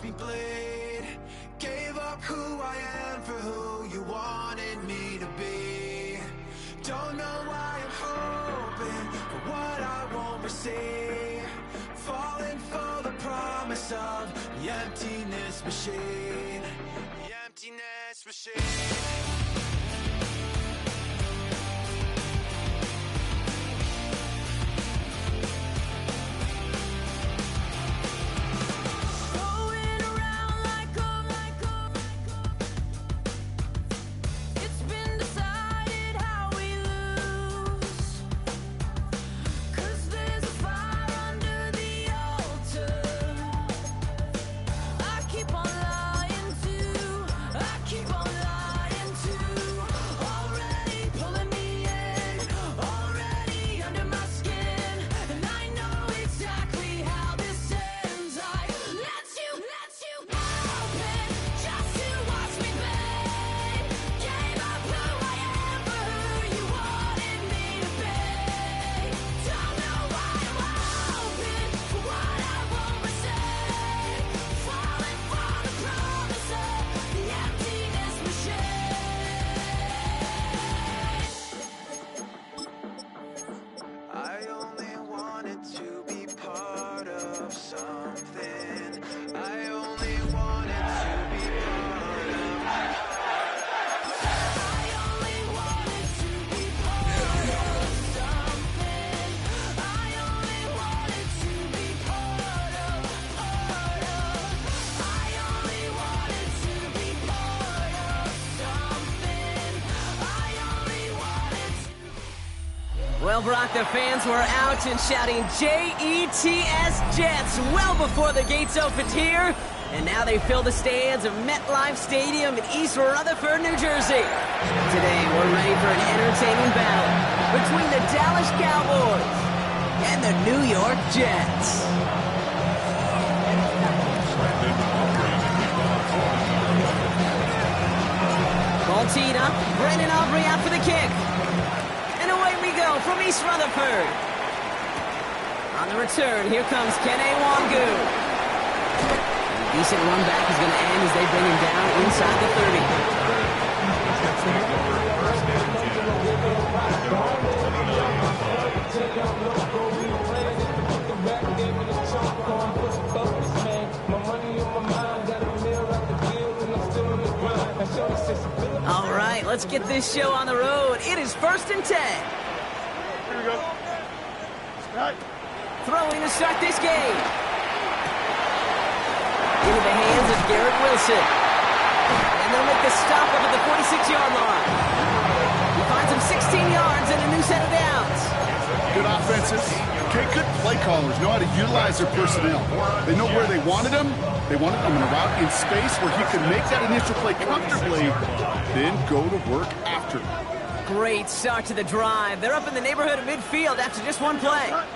me bleed. Gave up who I am for who you wanted me to be. Don't know why I'm hoping for what I won't receive. Falling for the promise of the emptiness machine. The emptiness machine. Well, Brock, the fans were out and shouting J-E-T-S Jets well before the gates opened here. And now they fill the stands of MetLife Stadium in East Rutherford, New Jersey. Today, we're ready for an entertaining battle between the Dallas Cowboys and the New York Jets. Baltina, Brendan Aubrey out for the kick. And away we go from East Rutherford. On the return, here comes Kene Wangu. A decent run back is going to end as they bring him down inside the 30. All right, let's get this show on the road. It is 1st and 10. Here we go. Right. Throwing to start this game. Into the hands of Garrett Wilson. And they'll make the stop up at the 46-yard line. He finds him 16 yards and a new set of downs. Good offenses. Okay, good play callers know how to utilize their personnel. They know where they wanted him. They wanted him in a route in space where he could make that initial play comfortably, then go to work after. Great start to the drive. They're up in the neighborhood of midfield after just one play. Off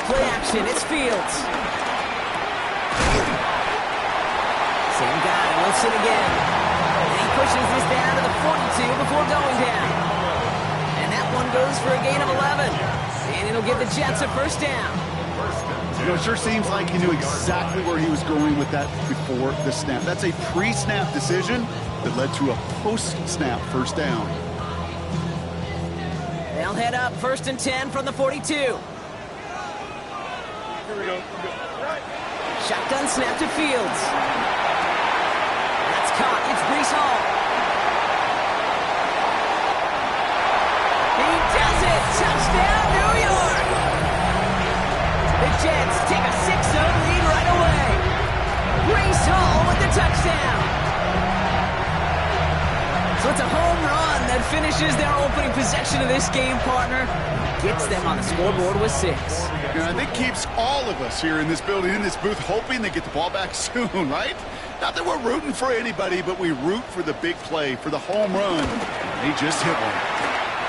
play action, it's Fields. Same guy, Wilson again. And he pushes this down to the 42 before going down. And that one goes for a gain of 11. And it'll give the Jets a first down. You know, it sure seems like he knew exactly where he was going with that before the snap. That's a pre-snap decision that led to a post-snap first down. They'll head up 1st and 10 from the 42. Here we go. Shotgun snap to Fields. That's caught. It's Breece Hall. He does it. Touchdown, New York. The Jets take a 6-0 lead right away. Breece Hall with the touchdown. So it's a home run that finishes their opening possession of this game, partner. Gets them on the scoreboard with 6. I think keeps all of us here in this building, in this booth, hoping they get the ball back soon, right? Not that we're rooting for anybody, but we root for the big play, for the home run. He just hit one.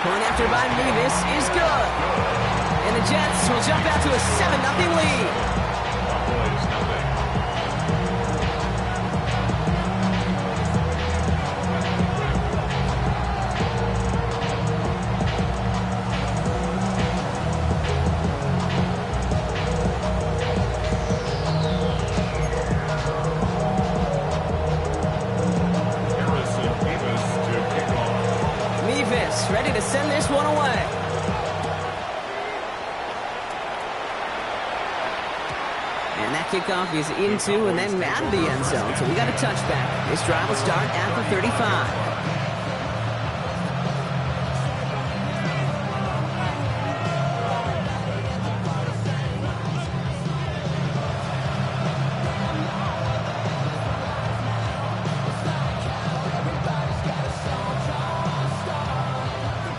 Point after by Mevis is good. And the Jets will jump out to a 7-0 lead. kickoff is into and then out of the end zone, so we got a touchback. This drive will start at the 35.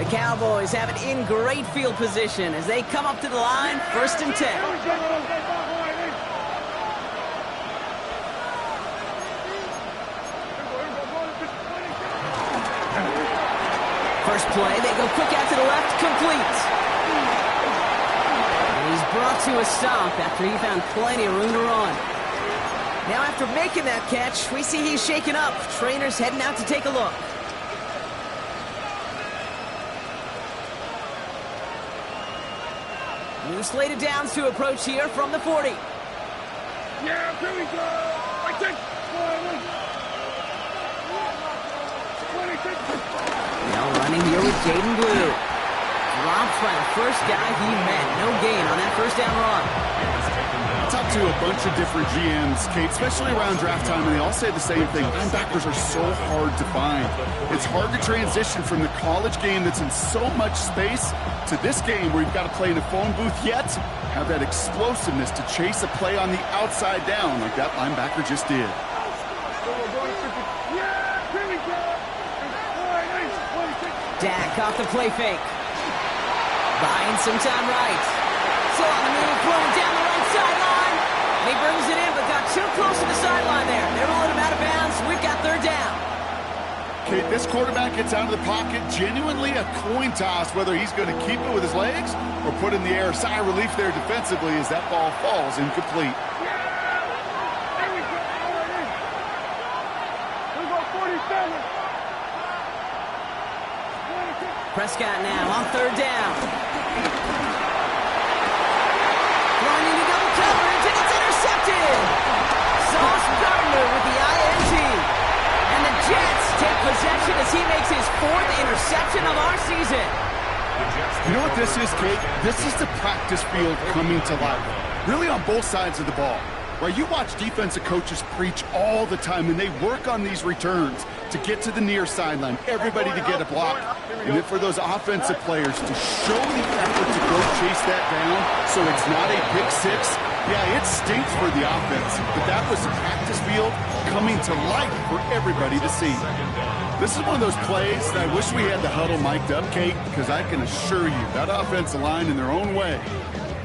Cowboys have it in great field position as they come up to the line, 1st and 10. First play, they go quick out to the left, complete. And he's brought to a stop after he found plenty of room to run. Now after making that catch, we see he's shaken up. Trainer's heading out to take a look. New slated downs to approach here from the 40. Yeah, here we go. I take 26. Now running here with Jaden Blue. Dropped by the first guy he met. No gain on that first down run. Talk to a bunch of different GMs, Kate, especially around draft time, and they all say the same thing. Linebackers are so hard to find. It's hard to transition from the college game that's in so much space to this game where you've got to play in a phone booth, yet have that explosiveness to chase a play on the outside down like that linebacker just did. Dak off the play fake. Buying some time right. So on the move, throwing down the right sideline. He brings it in, but got too close to the sideline there. They rolled him out of bounds. We've got 3rd down. Okay, this quarterback gets out of the pocket, genuinely a coin toss whether he's going to keep it with his legs or put in the air. Sigh of relief there defensively as that ball falls incomplete. Prescott now on 3rd down. Running into double coverage, and it's intercepted. Sauce Gardner with the INT. And the Jets take possession as he makes his 4th interception of our season. You know what this is, Kate? This is the practice field coming to life. Really on both sides of the ball. Right, you watch defensive coaches preach all the time, and they work on these returns to get to the near sideline, everybody to get a block. And then for those offensive players to show the effort to go chase that down so it's not a pick six, yeah, it stinks for the offense. But that was the practice field coming to life for everybody to see. This is one of those plays that I wish we had the huddle mic'd up, Kate, because I can assure you that offensive line in their own way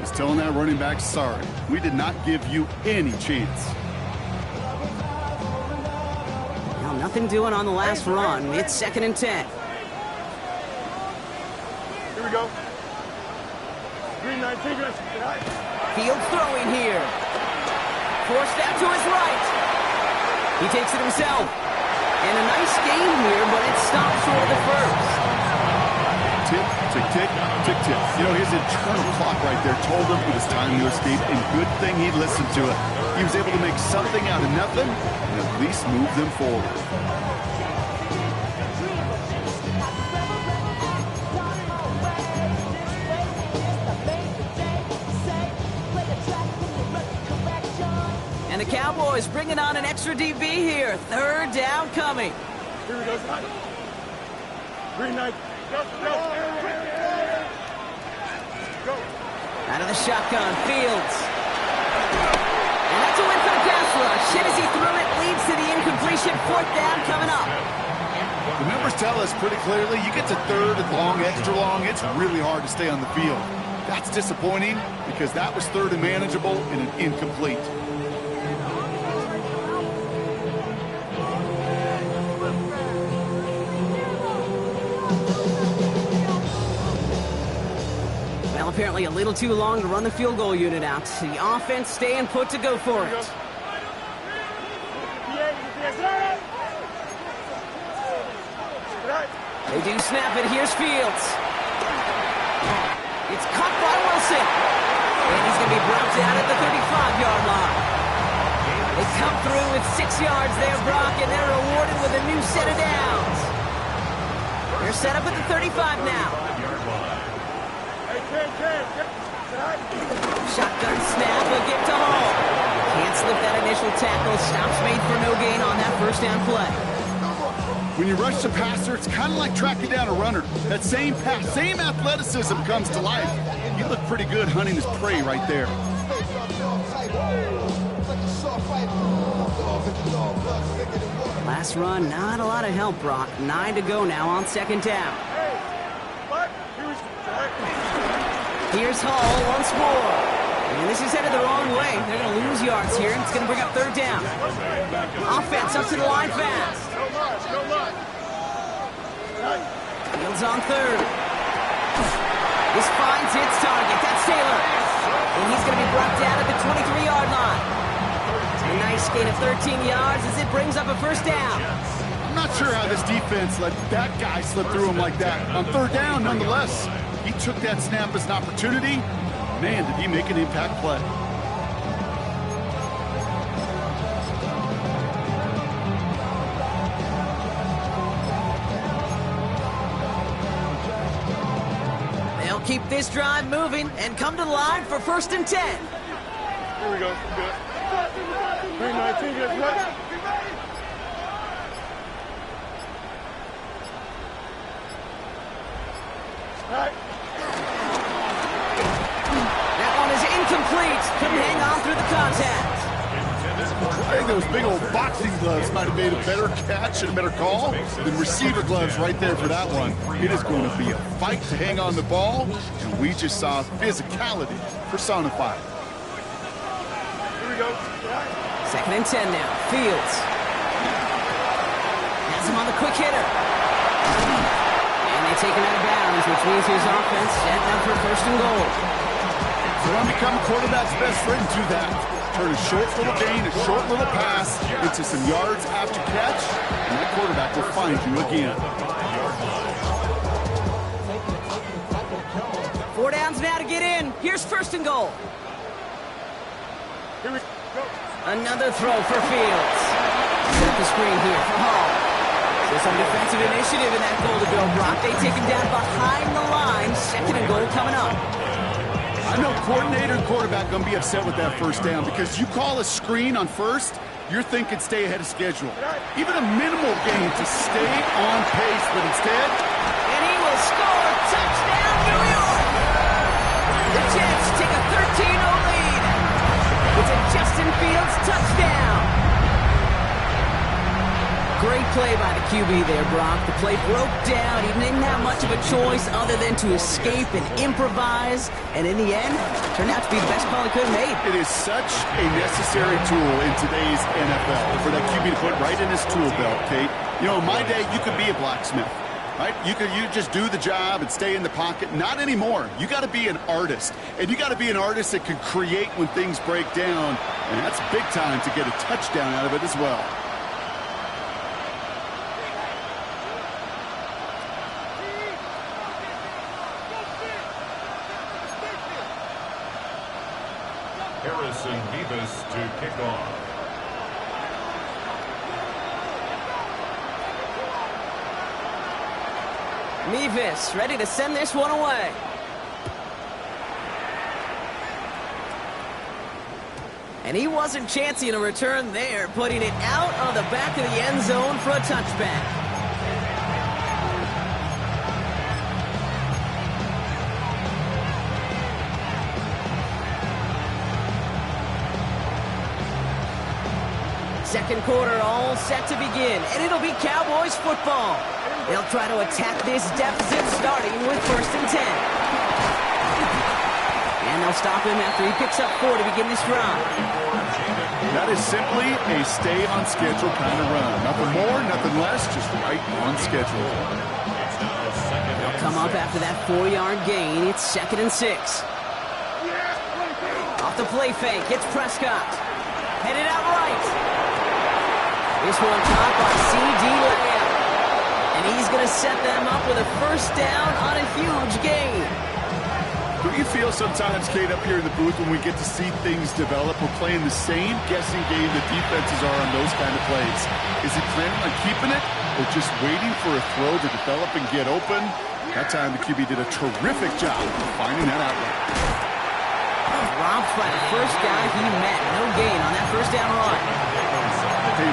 is telling that running back, sorry, we did not give you any chance. Well, nothing doing on the last run. It's 2nd and 10. Here we go. Green 19. Field throwing here. Forced out to his right. He takes it himself. And a nice gain here, but it stops short of the first. Tick, tick, tick, tick, tick. You know, his internal clock right there told him it was time to escape, and good thing he listened to it. He was able to make something out of nothing and at least move them forward. And the Cowboys bringing on an extra DB here. 3rd down coming. Here we go. Green 19. Go. Out of the shotgun, Fields. And that's a win for the pass rush. Hit as he threw it, leads to the incompletion. 4th down coming up. The numbers tell us pretty clearly, you get to 3rd and long, extra long, it's really hard to stay on the field. That's disappointing because that was 3rd and manageable and an incomplete. Apparently a little too long to run the field goal unit out. The offense staying put to go for it. They do snap it. Here's Fields. It's caught by Wilson. And he's going to be brought down at the 35-yard line. They come through with 6 yards there, Brock, and they're rewarded with a new set of downs. They're set up at the 35 now. Shotgun snap, a give to Hall. Can't slip that initial tackle. Stops made for no gain on that first down play. When you rush the passer, it's kind of like tracking down a runner. That same pass, same athleticism comes to life. You look pretty good hunting his prey right there. Last run, not a lot of help, Brock. 9 to go now on second down. Here's Hall once more. And this is headed the wrong way. They're going to lose yards here, and it's going to bring up third down. Offense up to the line fast. Fields on third. This finds its target. That's Taylor. And he's going to be brought down at the 23-yard line. A nice gain of 13 yards as it brings up a first down. I'm not sure how this defense let that guy slip through him like that. On third down, nonetheless, he took that snap as an opportunity. Man, did he make an impact play. They'll keep this drive moving and come to the line for 1st and 10. Here we go. Good. 319, get ready. All right. That one is incomplete. Couldn't hang on through the contact. I think those big old boxing gloves might have made a better catch and a better call than receiver gloves right there for that one. It is going to be a fight to hang on the ball, and we just saw physicality personified. Here we go. 2nd and 10 now. Fields. Has him on the quick hitter. And they take him out of bounds, which means his offense set up for 1st and goal. You want to become a quarterback's best friend, do that. Turn a short little gain, a short little pass into some yards after catch, and that quarterback will find you again. 4 downs now to get in. Here's 1st and goal. Here we go. Another throw for Fields. Set up the screen here for Hall. There's some defensive initiative in that goal to go, Brock. They take him down behind the line. 2nd and goal coming up. I know coordinator and quarterback going to be upset with that first down because you call a screen on first, you're thinking stay ahead of schedule. Even a minimal gain to stay on pace, but instead... And he will score. Touchdown, New York! The Jets take a 13-0 lead. It's a Justin Fields touchdown. Great play by the QB there, Brock. The play broke down. He didn't have much of a choice other than to escape and improvise. And in the end, turned out to be the best call he could have made. It is such a necessary tool in today's NFL for that QB to put right in his tool belt, Kate. You know, in my day, you could be a blacksmith, right? You just do the job and stay in the pocket. Not anymore. You got to be an artist. And you got to be an artist that can create when things break down. And that's big time to get a touchdown out of it as well. Harrison Beavis to kick off. Mevis ready to send this one away. And he wasn't chancing a return there, putting it out of the back of the end zone for a touchback. Second quarter all set to begin, and it'll be Cowboys football. They'll try to attack this deficit starting with 1st and 10. And they'll stop him after he picks up 4 to begin this drive. That is simply a stay on schedule kind of run. Nothing more, nothing less, just right on schedule. They'll come up after that 4-yard gain. It's 2nd and 6. Off the play fake, it's Prescott. Headed out right. This one caught by C.D. Lamb. And he's going to set them up with a first down on a huge gain. Do you feel sometimes, Kate, up here in the booth when we get to see things develop, we're playing the same guessing game that defenses are on those kind of plays? Is he planning on keeping it or just waiting for a throw to develop and get open? That time the QB did a terrific job of finding that outlet. dropped by the first guy he met. No gain on that first down run. Okay,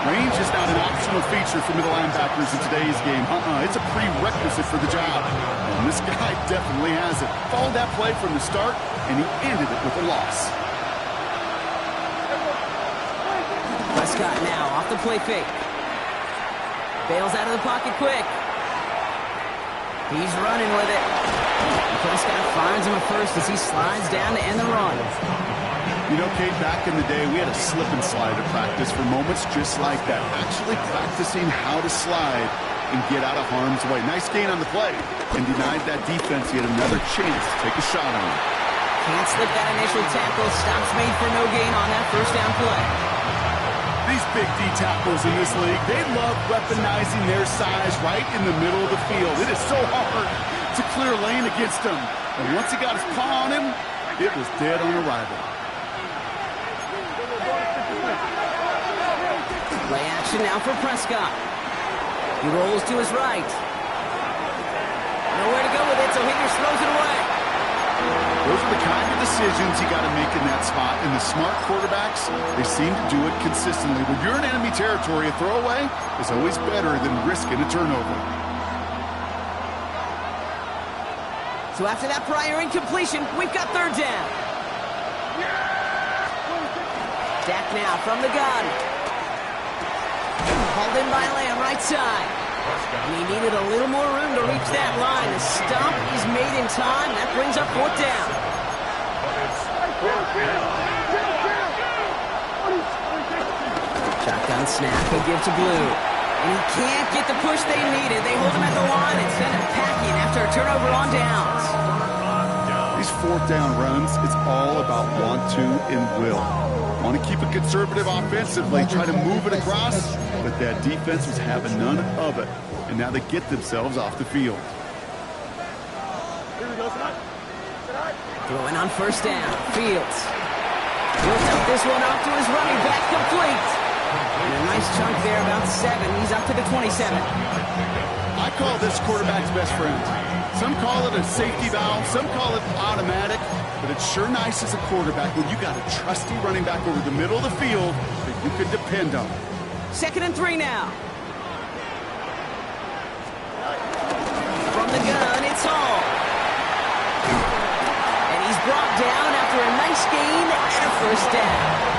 range is not an optional feature for middle linebackers in today's game. It's a prerequisite for the job. And this guy definitely has it. Followed that play from the start, and he ended it with a loss. Prescott now off the play fake. Bails out of the pocket quick. He's running with it. Prescott finds him at first as he slides down to end the run. You know, Kate, back in the day, we had a slip and slide at practice for moments just like that. Actually practicing how to slide and get out of harm's way. Nice gain on the play and denied that defense yet another chance to take a shot on him. Can't slip that initial tackle. Stops made for no gain on that first down play. These big D tackles in this league, they love weaponizing their size right in the middle of the field. It is so hard to clear lane against him. And once he got his paw on him, it was dead on arrival. Play action now for Prescott. He rolls to his right. Nowhere to go with it, so Higgins throws it away. Those are the kind of decisions you got to make in that spot. And the smart quarterbacks, they seem to do it consistently. When you're in enemy territory, a throwaway is always better than risking a turnover. So after that prior incompletion, we've got third down. Dak now from the gun. Hauled in by Lamb, right side. And he needed a little more room to reach that line. The stop is made in time. That brings up fourth down. Shotgun snap, he'll give to Blue. And he can't get the push they needed. They hold him at the line and send him packing after a turnover on downs. These fourth down runs, it's all about want to and will. Want to keep it conservative offensively, try to move it across, but that defense was having none of it. And now they get themselves off the field. Throwing on first down, Fields. He'll dump this one off to his running back, complete. And a nice chunk there, about 7. He's up to the 27. I call this quarterback's best friend. Some call it a safety valve, some call it automatic, but it's sure nice as a quarterback when you got a trusty running back over the middle of the field that you can depend on. 2nd and 3 now. From the gun, it's Hall. And he's brought down after a nice gain and a first down.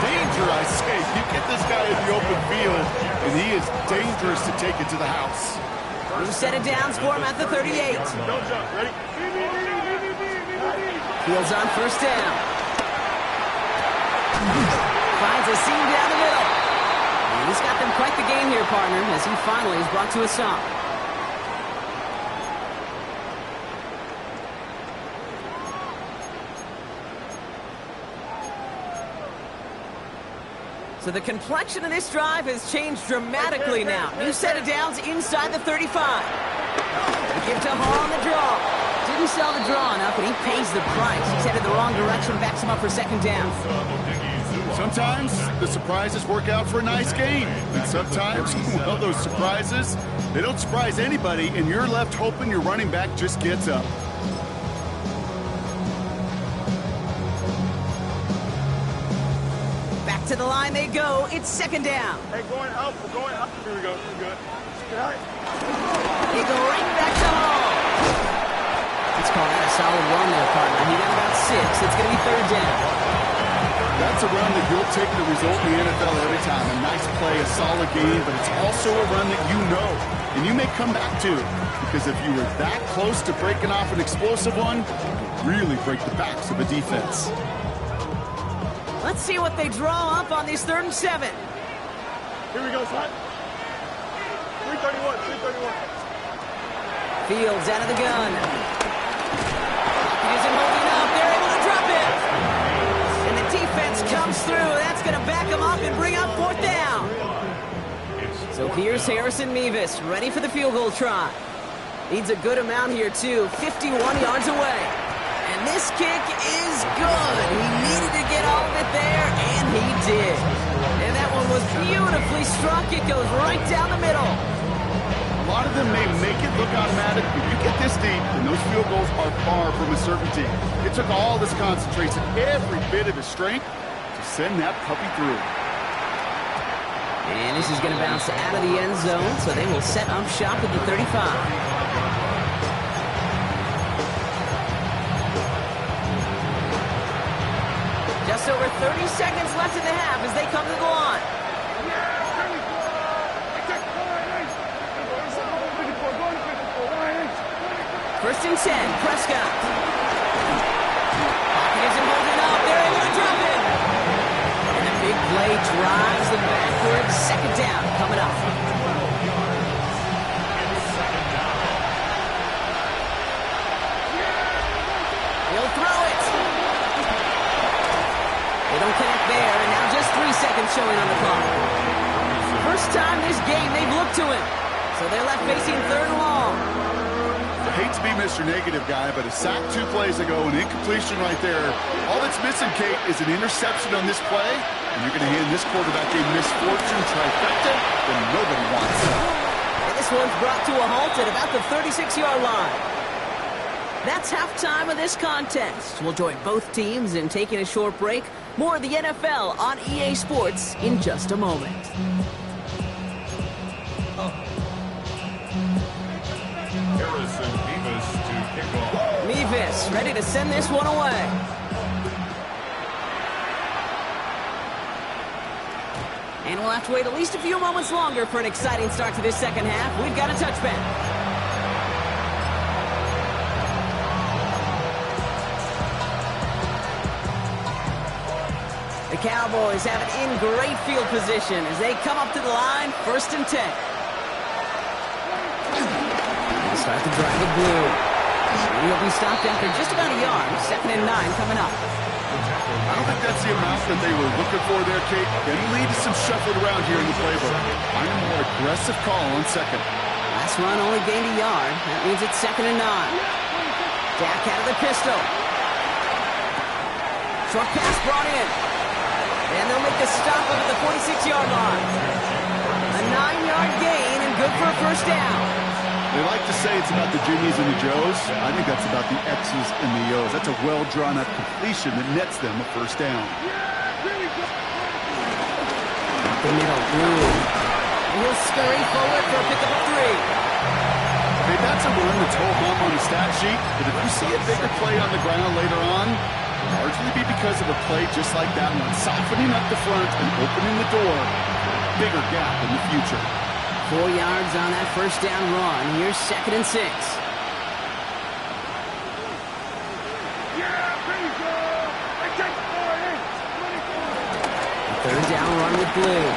Danger, I say. You get this guy in the open field, and he is dangerous to take it to the house. New set of downs for him at the 38. Don't jump. Ready? Fields on first down. Finds a seam down the middle. And he's got them quite the game here, partner, as he finally is brought to a stop. So the complexion of this drive has changed dramatically now. New set of downs inside the 35. They give to Hall on the draw. Didn't sell the draw enough, and he pays the price. He's headed the wrong direction, backs him up for second down. Sometimes the surprises work out for a nice game. And sometimes, well, those surprises, they don't surprise anybody, and you're left hoping your running back just gets up. To the line they go. It's second down. Hey, going up. We're going up. Here we go. We're good. Good eye. They go right back to Hall. Let's call that a solid run there, partner. He got about 6. It's going to be third down. That's a run that you'll take the result in the NFL every time. A nice play, a solid game, but it's also a run that you know, and you may come back to, because if you were that close to breaking off an explosive one, you really break the backs of a defense. Let's see what they draw up on these 3rd and 7. Here we go, son. 331. Fields out of the gun. He isn't holding up. They're able to drop it. And the defense comes through. That's going to back him up and bring up 4th down. So here's Harrison Mevis, ready for the field goal try. Needs a good amount here, too. 51 yards away. And this kick is good. He needed to get all of it there, and he did. And that one was beautifully struck. It goes right down the middle. lot of them may make it look automatic, but you get this deep, and those field goals are far from a certainty. It took all this concentration, every bit of his strength, to send that puppy through. And this is going to bounce out of the end zone, so they will set up shop at the 35. Just over 30 seconds left in the half as they come to the line. First and 10, Prescott. Pocket isn't holding up. They're able to drop it. And the big play drives them backwards. Second down coming up. He'll throw it. They don't connect there, and now just 3 seconds showing on the clock. First time this game they've looked to him. So they're left facing third and long. I hate to be Mr. Negative guy, but a sack 2 plays ago, an incompletion right there. All that's missing, Kate, is an interception on this play, and you're going to hand this quarterback a misfortune trifecta that nobody wants. And this one's brought to a halt at about the 36-yard line. That's halftime of this contest. We'll join both teams in taking a short break. More of the NFL on EA Sports in just a moment. Harrison Beavis to kick off. Beavis ready to send this one away. And we'll have to wait at least a few moments longer for an exciting start to this second half. We've got a touchback. The Cowboys have it in great field position as they come up to the line, first and 10. Start the drive with Blue. He'll be stopped after just about a yard. Second and 9 coming up. I don't think that's the amount that they were looking for there, Kate. Then lead to some shuffled around here in the playbook. Find a more aggressive call on second. Last run only gained a yard. That means it's second and 9. Dak out of the pistol. Short pass brought in. And they'll make the stop up at the 46-yard line. A 9-yard gain and good for a first down. They like to say it's about the Jimmies and the Joes. I think that's about the X's and the O's. That's a well-drawn-up completion that nets them a first down. The middle, Blue. And he'll scurry forward for a pickup of 3. Hey, that's a run that's whole bump on the stat sheet, but if you see a bigger play on the ground later on, largely be because of a play just like that one, softening up the front and opening the door for a bigger gap in the future. 4 yards on that first down run. Here's second and 6. Third down run with Blue.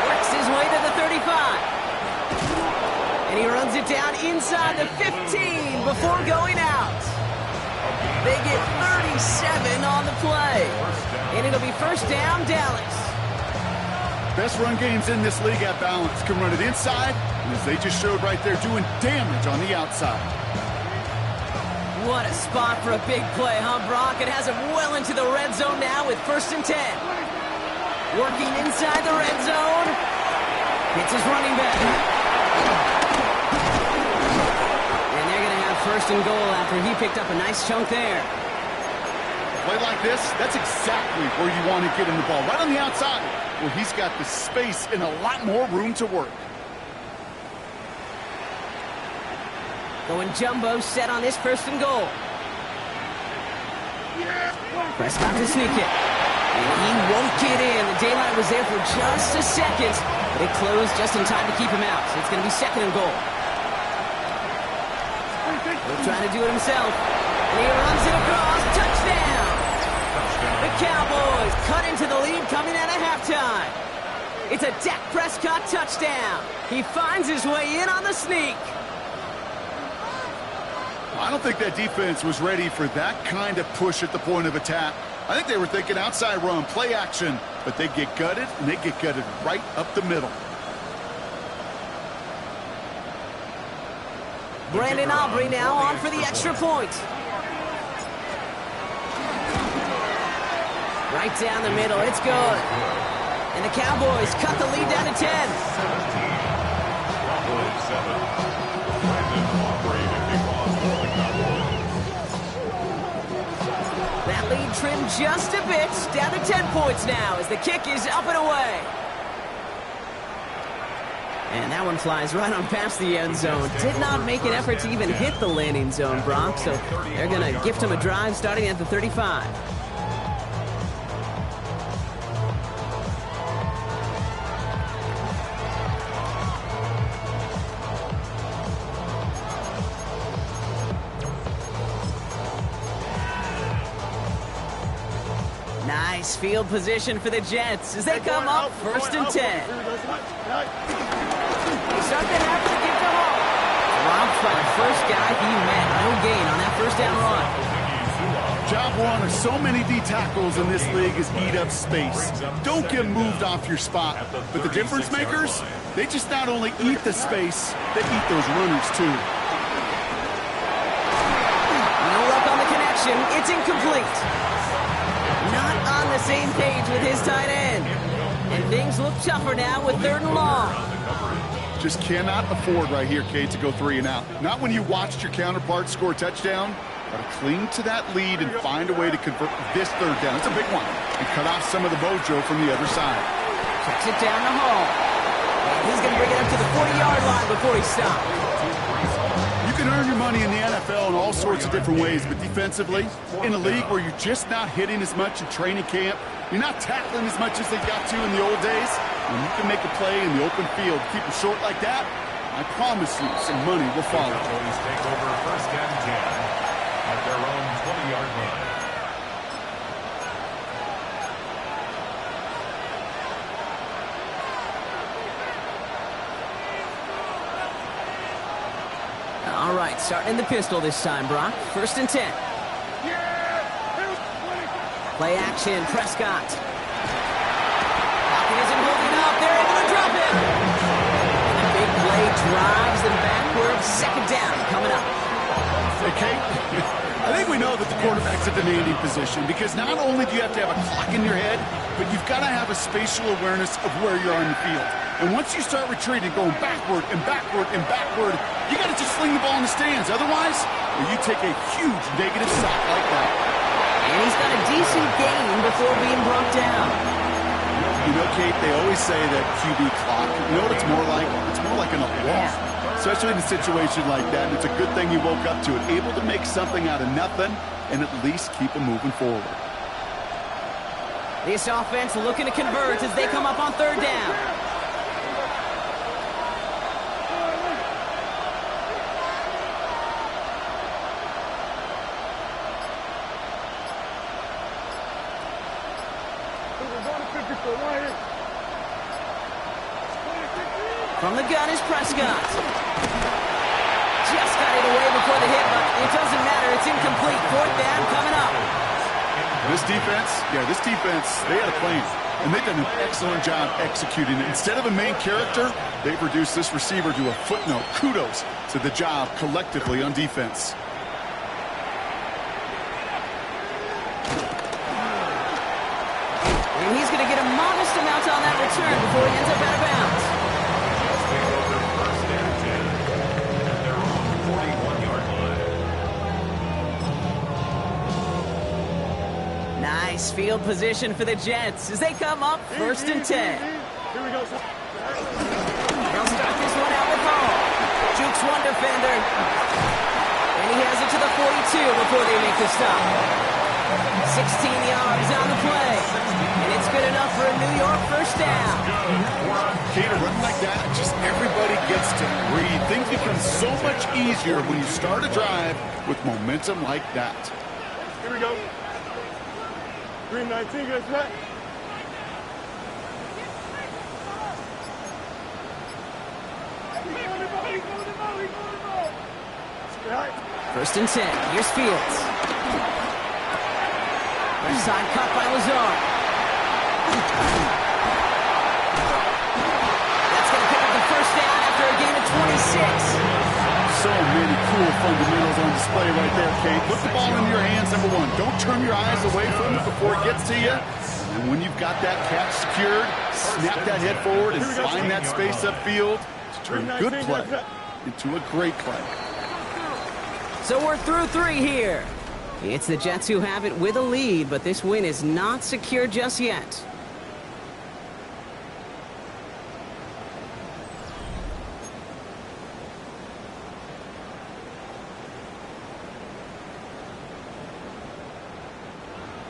Works his way to the 35. And he runs it down inside the 15 before going out. They get 37 on the play. And it'll be first down, Dallas. Best run games in this league at balance can run it inside, and as they just showed right there, doing damage on the outside. What a spot for a big play, huh, Brock? It has him well into the red zone now with first and 10. Working inside the red zone. Hits his running back. And they're going to have first and goal after he picked up a nice chunk there. Play like this, that's exactly where you want to get him the ball. Right on the outside, where he's got the space and a lot more room to work. Going jumbo set on this first and goal. Prescott to sneak it. And he won't get in. The daylight was there for just a second, but it closed just in time to keep him out. So it's going to be second and goal. He'll try to do it himself. And he runs it across. Touchdown! The Cowboys cut into the lead coming out of halftime. It's a Dak Prescott touchdown. He finds his way in on the sneak. I don't think that defense was ready for that kind of push at the point of attack. I think they were thinking outside run, play action, but they get gutted, and they get gutted right up the middle. Brandon Aubrey now on for the extra point. Right down the middle, it's good. And the Cowboys cut the lead down to 10. third 7. Brandon Aubrey to kick off for the Cowboys. That lead trimmed just a bit, down to 10 points now as the kick is up and away. And that one flies right on past the end zone. Did not make an effort to even hit the landing zone, Brock, so they're going to gift him a drive starting at the 35. Nice field position for the Jets as they come up first and 10. They start the half with a kick to home. Dropped by the first guy he met. No gain on that first down run. Job one of so many D tackles in this league is eat up space. Don't get moved off your spot. But the difference makers, they just not only eat the space, they eat those runners too. No luck on the connection. It's incomplete. Not on the same page with his tight end. And things look tougher now with 3rd and long. Just cannot afford right here, Kate, to go 3 and out. Not when you watched your counterpart score a touchdown, but to cling to that lead and find a way to convert this 3rd down. It's a big one. And cut off some of the mojo from the other side. Kicks it down the hall. And he's going to bring it up to the 40-yard line before he stops. You can earn your money in the NFL in all sorts of different ways, but defensively, in a league where you're just not hitting as much in training camp, you're not tackling as much as they got to in the old days, when you can make a play in the open field, keep them short like that, I promise you some money will follow. Cowboys take over first and 10 at their own 20-yard line. All right, starting in the pistol this time, Brock. First and 10. Play action, Prescott. Falcon isn't holding up. They're able to drop him. And the big play drives them backward. 2nd down coming up. Okay, I think we know that the quarterback's a demanding position because not only do you have to have a clock in your head, but you've got to have a spatial awareness of where you are in the field. And once you start retreating, going backward and backward and backward, you got to just sling the ball in the stands. Otherwise, you take a huge negative sack like that. And he's got a decent gain before being brought down. You know, Kate, they always say that QB clock. You know what it's more like? It's more like an alarm. Especially in a situation like that. And it's a good thing you woke up to it. Able to make something out of nothing and at least keep them moving forward. This offense looking to convert as they come up on 3rd down. From the gun is Prescott. Just got it away before the hit, but it doesn't matter. It's incomplete. 4th down coming up. This defense, they had a plan. And they've done an excellent job executing it. Instead of a main character, they've reduced this receiver to a footnote. Kudos to the job collectively on defense. And he's going to get a modest amount on that return before he ends up out of bounds. Take over first and 10 at their own 41-yard line. Nice field position for the Jets as they come up first and 10. Here we go. They'll start this one out with Hall. Jukes one defender. And he has it to the 42 before they make the stop. 16 yards on the play. And it's good enough for a New York first down. Kate, a run like that, just everybody gets to breathe. Things become so much easier when you start a drive with momentum like that. Here we go. 319, guys, right? First and 10. Here's Fields. Left side cut by Lazard. That's going to pick up the first down after a gain of 26. So many cool fundamentals on display right there, Kate. Put the ball in your hands, number one. Don't turn your eyes away from it before it gets to you. And when you've got that catch secured, snap that head forward and find that space upfield. to turn good play into a great play. So we're through 3 here. It's the Jets who have it with a lead, but this win is not secure just yet.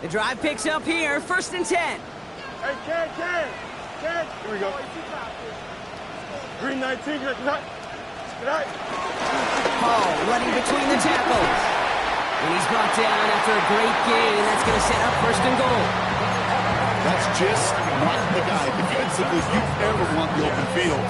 The drive picks up here, 1st and 10. Hey, Ken. Here we go. Green 19, good night. Hall running between the tackles. And he's brought down after a great gain. That's going to set up 1st and goal. That's just not the guy defensively you ever want the open field.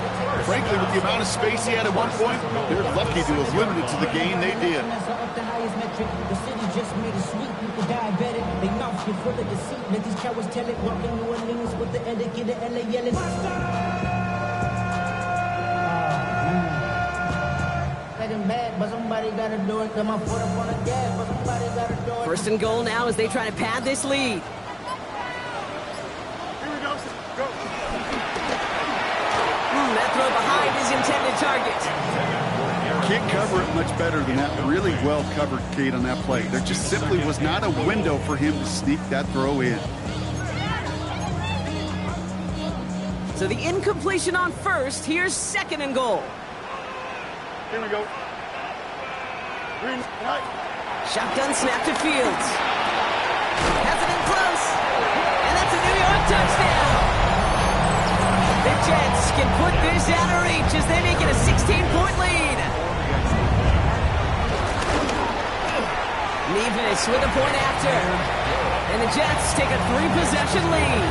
Frankly, with the amount of space he had at one point, they're lucky to have limited to the gain they did. The city just made a sweep, you could diabetic. They mouth get full of deceit. Let these cowards tell it. Walking New Orleans with the etiquette of LA yelling. Let him bad, but somebody gotta do it. Come on, put up on the gas, but somebody gotta do it. 1st and goal now as they try to pad this lead. Here we go. Go. That throw behind his intended target. Can't cover it much better than that. Really well covered, Kate, on that play. There just simply was not a window for him to sneak that throw in. So the incompletion on 1st. Here's 2nd and goal. Here we go. Green light. Shotgun snap to Fields. Has it in close. And that's a New York touchdown. The Jets can put this out of reach as they make it a 16-point lead. Nevis with a point after. And the Jets take a 3-possession lead.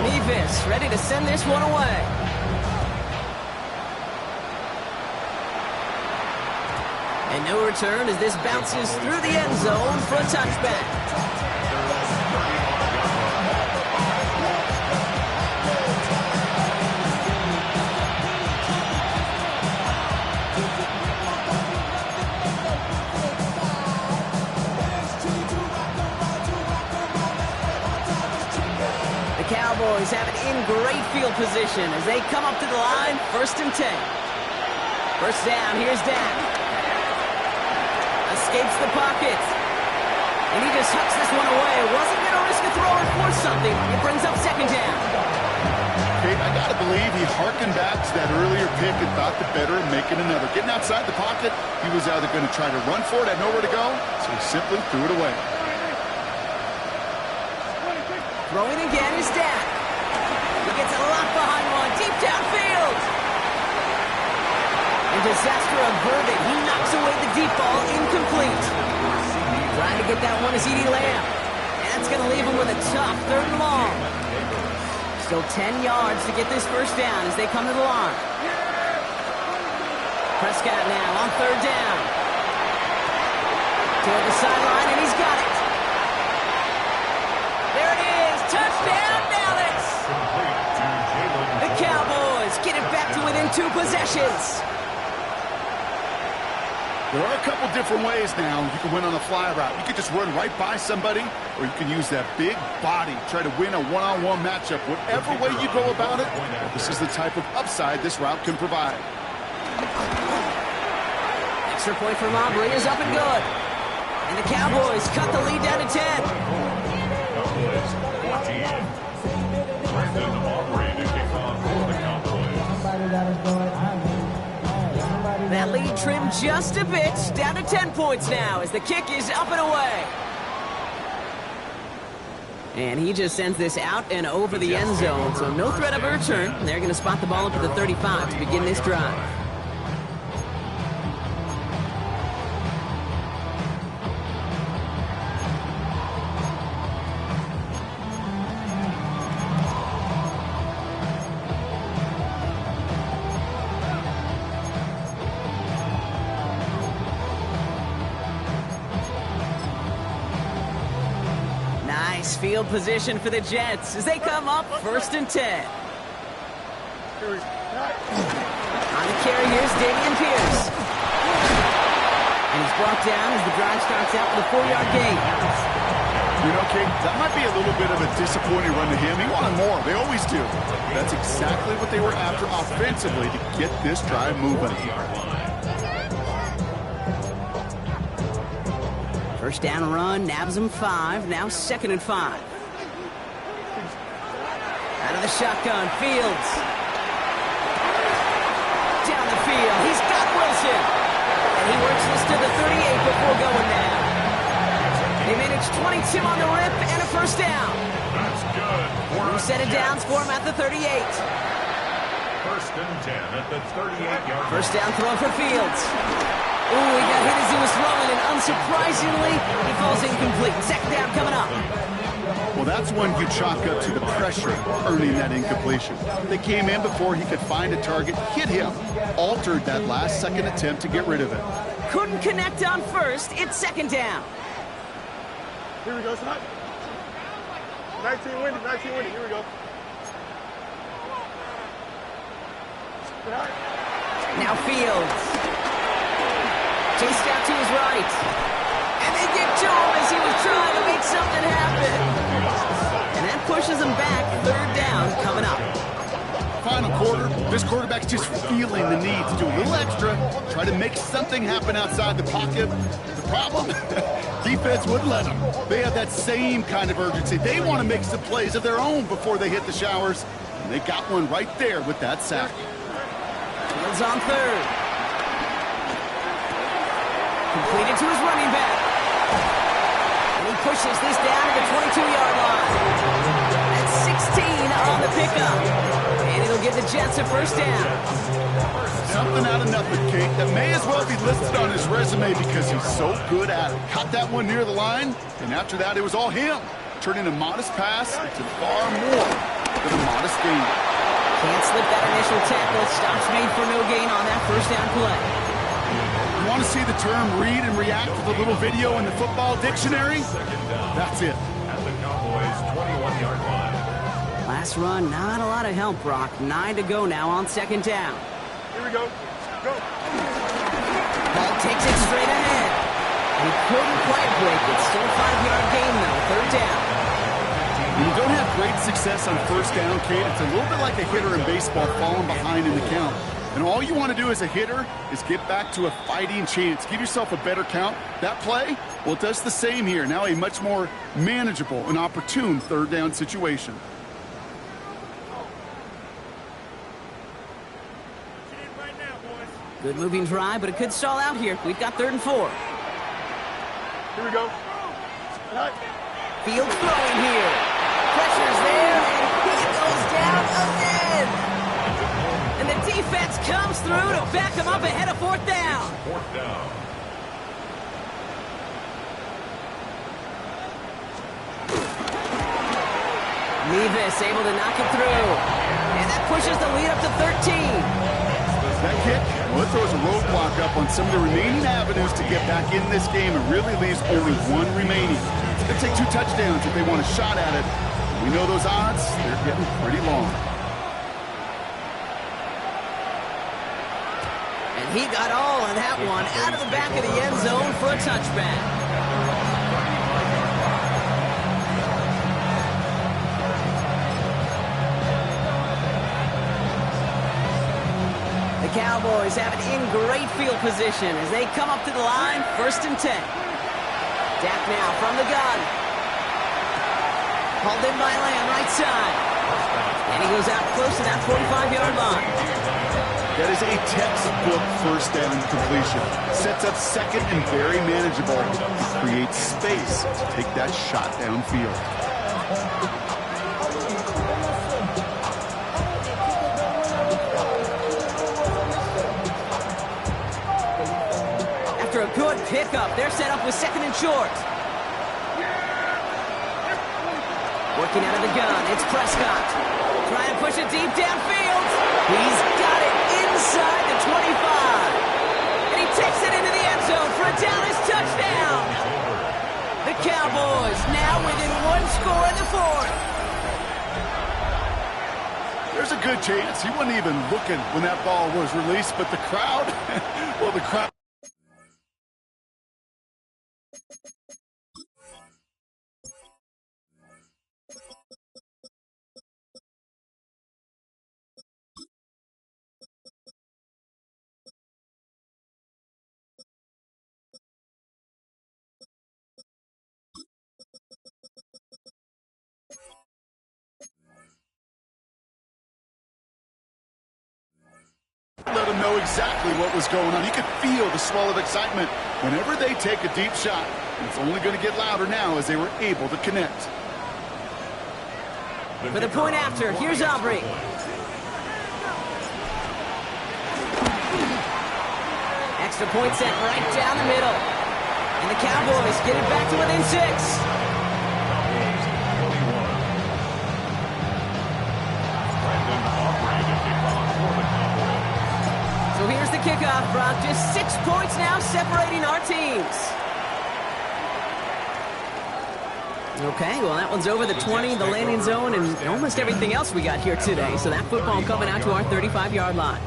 Nevis ready to send this one away. And no return as this bounces through the end zone for a touchback. The Cowboys have it in great field position as they come up to the line, 1st and 10. 1st down, here's Dak. Escapes the pocket. And he just hucks this one away. Wasn't going to risk a throw or force something. It brings up 2nd down. Kate, I got to believe he harkened back to that earlier pick and thought the better of making another. Getting outside the pocket, he was either going to try to run for it, had nowhere to go, so he simply threw it away. Throwing again is Dak. He gets a lot behind one, deep downfield. And disaster averted. He knocks away the deep ball, incomplete. Trying to get that one is CeeDee Lamb. And that's going to leave him with a tough 3rd and long. Still 10 yards to get this 1st down as they come to the line. Prescott now on 3rd down. Toward the sideline, and he's got it. There it is. Touchdown, Dallas. The Cowboys get it back to within 2 possessions. There are a couple different ways now you can win on a fly route. You can just run right by somebody, or you can use that big body, try to win a one-on-one matchup. Whatever way you go about it, this is the type of upside this route can provide. Extra point for Mobley is up and good. And the Cowboys cut the lead down to 10. Cowboys 14. Brandon Aubrey to kick off for the Cowboys. Somebody gotta do it. That lead trimmed just a bit, down to 10 points now as the kick is up and away. And he just sends this out and over the end zone, so no threat of a return. They're going to spot the ball up to the 35 to begin this drive. Field position for the Jets as they come up 1st and 10. On the carry, here's Dameon Pierce. And he's brought down as the drive starts out with a 4-yard gain. You know, Kate, that might be a little bit of a disappointing run to him. He wanted more. They always do. That's exactly what they were after offensively to get this drive moving. First down run, nabs him 5. Now 2nd and 5. Out of the shotgun, Fields. Down the field, he's got Wilson. And he works this to the 38 before going down. They managed 22 on the rip and a first down. That's good. New set of downs for him at the 38. First and 10 at the 38-yard line. First down throw for Fields. Ooh, he got hit as he was throwing, and unsurprisingly, he falls incomplete. Second down coming up. Well, that's one you chalk up to the pressure earning that incompletion. They came in before he could find a target, hit him, altered that last-second attempt to get rid of it. Couldn't connect on first. It's second down. Here we go, son. 19 winning, 19 winning. Here we go. Now Fields. Chased out to his right. And they get to him as he was trying to make something happen. And that pushes him back. Third down coming up. Final quarter, this quarterback's just feeling the need to do a little extra, try to make something happen outside the pocket. The problem? Defense wouldn't let them. They have that same kind of urgency. They want to make some plays of their own before they hit the showers. And they got one right there with that sack. Fields on third. Completed to his running back. And he pushes this down to the 22-yard line. That's 16 on the pickup. And it'll give the Jets a first down. Something out of nothing, Kate, that may as well be listed on his resume because he's so good at it. Caught that one near the line, and after that, it was all him. Turning a modest pass into far more than a modest gain. Can't slip that initial tackle. Stops made for no gain on that first down play. You want to see the term read and react with a little video in the football dictionary? That's it. At the Cowboys' 21-yard line. Last run, not a lot of help, Brock. 9 to go now on second down. Here we go. Go. Ball takes it straight ahead. He couldn't quite break it. Still a 5-yard gain, though. Third down. When you don't have great success on first down, Kate, it's a little bit like a hitter in baseball falling behind in the count. And all you want to do as a hitter is get back to a fighting chance. Give yourself a better count. That play, well, it does the same here. Now a much more manageable and opportune third down situation. Good moving drive, but it could stall out here. We've got 3rd and 4. Here we go. Fields throwing here. Pressure's there, and he goes down again. And the defense comes through to back him up ahead of 4th down. 4th down. Nevis able to knock it through. And that pushes the lead up to 13. That kick, well, it throws a roadblock up on some of the remaining avenues to get back in this game and really leaves only one remaining. It's going to take 2 touchdowns if they want a shot at it. We know those odds, they're getting pretty long. And he got all of that one out of the back of the end zone for a touchback. The Cowboys have it in great field position as they come up to the line, 1st and 10. Dak now from the gun. Hauled in by Lamb, right side. And he goes out close to that 45-yard line. That is a textbook first down completion. Sets up second and very manageable. Creates space to take that shot downfield. After a good pickup, they're set up with 2nd and short. Working out of the gun, it's Prescott. Trying to push it deep downfield. He's got it inside the 25. And he takes it into the end zone for a Dallas touchdown. The Cowboys now within 1 score in the 4th. There's a good chance he wasn't even looking when that ball was released, but the crowd, well, the crowd. know exactly what was going on. He could feel the swell of excitement whenever they take a deep shot. It's only going to get louder now as they were able to connect. For the point after, here's Aubrey. Extra point sent right down the middle. And the Cowboys get it back to within 6. So here's the kickoff, Brock. Just 6 points now separating our teams. Okay, well, that one's over the 20, the landing zone, and almost everything else we got here today. So that football coming out to our 35-yard line.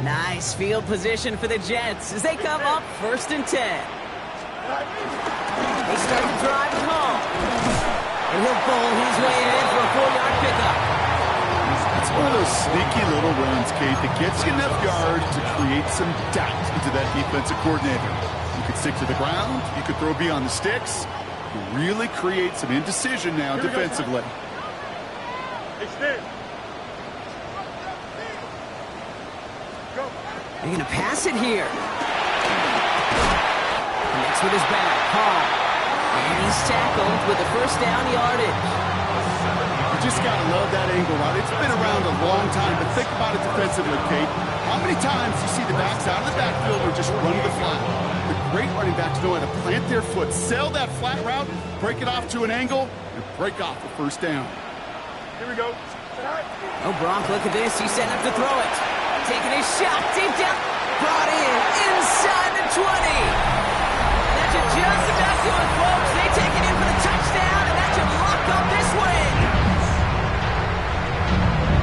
Nice field position for the Jets as they come up 1st and 10. They start to drive home. And he'll bowl his way in for a 4-yard pickup. It's one of those sneaky little runs, Kate, that gets you enough yards to create some doubt into that defensive coordinator. You could stick to the ground. You could throw beyond the sticks. Really create some indecision now defensively. Hey, stand. They're going to pass it here. Connects with his back. Hall. And he's tackled with the first down yardage. You just got to love that angle route. It's been around a long time, but think about it defensively, Kate. How many times do you see the backs out of the backfield or just run to the flat? The great running backs know how to plant their foot, sell that flat route, break it off to an angle, and break off the first down. Here we go. Oh, Brock, look at this. He's setting up to throw it. Taking his shot deep down. Brought in inside the 20. And that should just about do it, folks. They take it in for the touchdown, and that should lock up this win.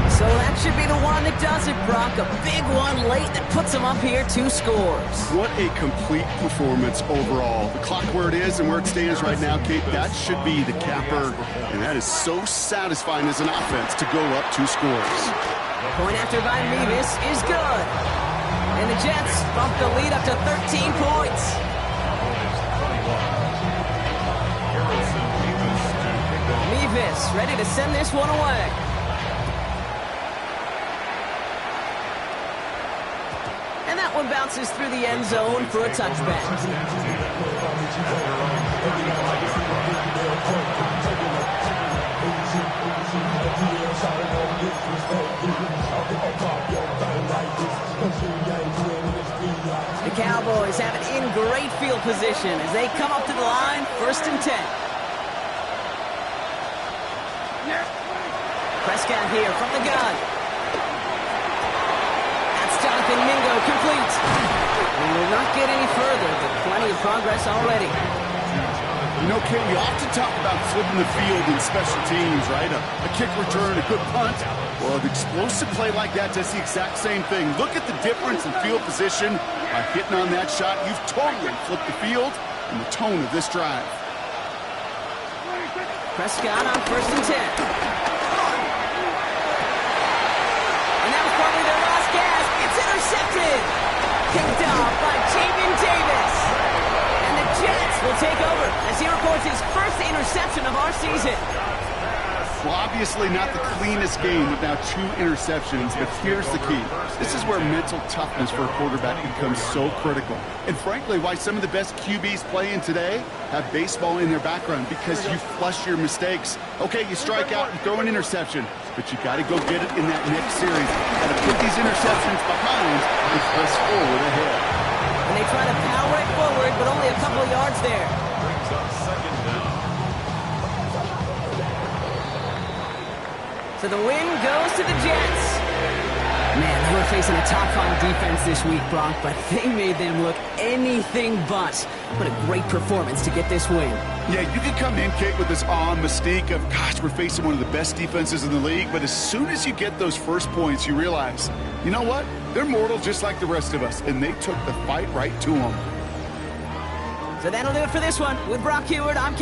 So that should be the one that does it, Brock. A big one late that puts them up here 2 scores. What a complete performance overall. The clock where it is and where it stands right now, Kate, that should be the capper. And that is so satisfying as an offense to go up 2 scores. Point after by Mevis is good. And the Jets bump the lead up to 13 points. Mevis ready to send this one away. And that one bounces through the end zone for a touchback. The Cowboys have it in great field position as they come up to the line, 1st and 10. Prescott here from the gun. That's Jonathan Mingo, complete. We will not get any further, but plenty of progress already. You know, Kate, you often talk about flipping the field in special teams, right? A kick return, a good punt. Well, an explosive play like that does the exact same thing. Look at the difference in field position. By hitting on that shot, you've totally flipped the field and the tone of this drive. Prescott on 1st and 10. And that was probably their last gasp. It's intercepted. Picked off by Jamin Davis. And the Jets will take over as he records his first interception of our season. Well, obviously not the cleanest game with now 2 interceptions, but here's the key. This is where mental toughness for a quarterback becomes so critical. And frankly, why some of the best QBs playing today have baseball in their background, because you flush your mistakes. Okay, you strike out and throw an interception, but you got to go get it in that next series. Got to put these interceptions behind and press forward ahead. And they try to power it forward, but only a couple of yards there. Brings up 2nd down. So the win goes to the Jets. Man, they were facing a top-5 defense this week, Brock, but they made them look anything but. What a great performance to get this win. Yeah, you can come in, Kate, with this awe and mystique of, gosh, we're facing one of the best defenses in the league, but as soon as you get those first points, you realize, you know what? They're mortal just like the rest of us, and they took the fight right to them. So that'll do it for this one. With Brock Heward, I'm